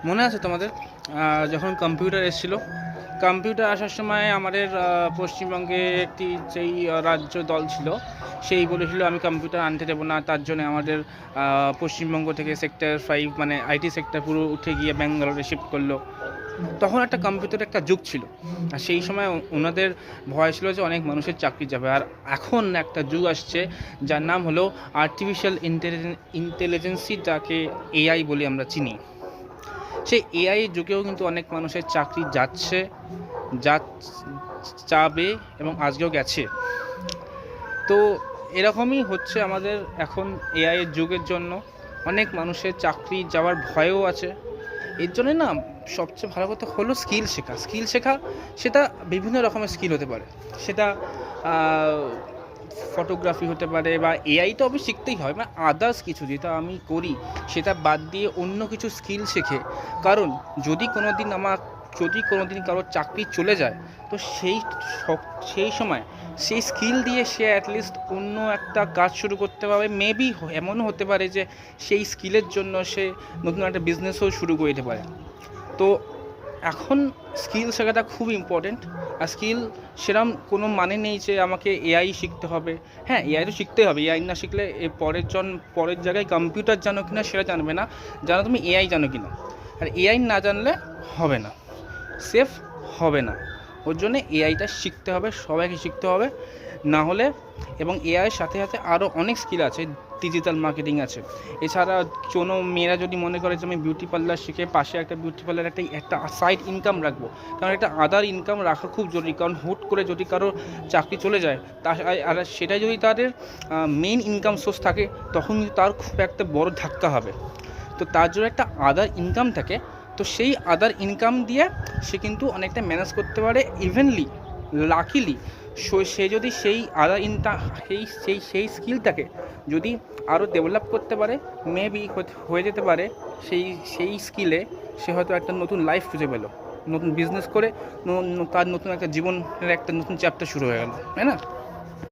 মনে আছে তোমাদের যখন কম্পিউটার এসেছিলো? কম্পিউটার আসার সময় আমাদের পশ্চিমবঙ্গে একটি যেই রাজ্য দল ছিল, সেই বলেছিল আমি কম্পিউটার আনতে দেবো না। তার জন্য আমাদের পশ্চিমবঙ্গ থেকে সেক্টর 5 মানে আইটি সেক্টর পুরো উঠে গিয়ে ব্যাঙ্গালোরে শিফট করলো। তখন একটা কম্পিউটার একটা যুগ ছিল, আর সেই সময় ওনাদের ভয় ছিল যে অনেক মানুষের চাকরি যাবে। আর এখন একটা যুগ আসছে যার নাম হলো আর্টিফিশিয়াল ইন্টেলিজেন্সি, যাকে এআই বলে আমরা চিনি। সেই এআই যুগেও কিন্তু অনেক মানুষের চাকরি যাচ্ছে, যা যাবে এবং আজকেও গেছে। তো এরকমই হচ্ছে আমাদের এখন এআইয়ের যুগের জন্য অনেক মানুষের চাকরি যাওয়ার ভয়ও আছে। এর জন্য না সবচেয়ে ভালো কথা হলো স্কিল শেখা। সেটা বিভিন্ন রকমের স্কিল হতে পারে, সেটা ফটোগ্রাফি হতে পারে, বা এআই তো অবশ্যই শিখতেই হয়, মানে আদার্স কিছু যেটা আমি করি সেটা বাদ দিয়ে অন্য কিছু স্কিল শেখে। কারণ যদি কোনো দিন কারোর চাকরি চলে যায়, তো সেই সময় সেই স্কিল দিয়ে সে অ্যাটলিস্ট অন্য একটা কাজ শুরু করতে পারবে। মেবি এমনও হতে পারে যে সেই স্কিলের জন্য সে নতুন একটা বিজনেসও শুরু করে দিতে পারে। তো এখন স্কিল শেখাটা খুব ইম্পর্টেন্ট। আর স্কিল সেরকম কোনো মানে নেই যে আমাকে এআই শিখতে হবে। হ্যাঁ, এআই তো শিখতেই হবে। এআই না শিখলে পরের জায়গায় কম্পিউটার জানো কিনা সেটা জানবে না, জানো তুমি এআই জানো কিনা। আর এআই না জানলে হবে না, সেফ হবে না। ওর জন্যে এআইটা শিখতে হবে, সবাইকে শিখতে হবে। না হলে, এবং এআইয়ের সাথে সাথে আরও অনেক স্কিল আছে, ডিজিটাল মার্কেটিং আছে। এছাড়া কোনো মেয়েরা যদি মনে করে যে আমি বিউটি পার্লার শিখে পাশে একটা বিউটি পার্লার একটা সাইড ইনকাম রাখবো, কারণ একটা আদার ইনকাম রাখা খুব জরুরি। কারণ হুট করে যদি কারো চাকরি চলে যায়, আর সেটাই যদি তাদের মেইন ইনকাম সোর্স থাকে, তখন কিন্তু তার খুব একটা বড় ধাক্কা হবে। তো তার জন্য একটা আদার ইনকাম থাকে, তো সেই আদার ইনকাম দিয়ে সে কিন্তু অনেকটা ম্যানেজ করতে পারে ইভেনলি, লাকিলি। সে যদি সেই আদার ইনকাম সেই স্কিলটাকে যদি আরও ডেভেলপ করতে পারে, মেবি হয়ে যেতে পারে সেই স্কিলে সে হয়তো একটা নতুন লাইফ খুঁজে পেল, নতুন বিজনেস করে তার নতুন একটা জীবনের একটা নতুন চ্যাপ্টার শুরু হয়ে গেল, তাই না?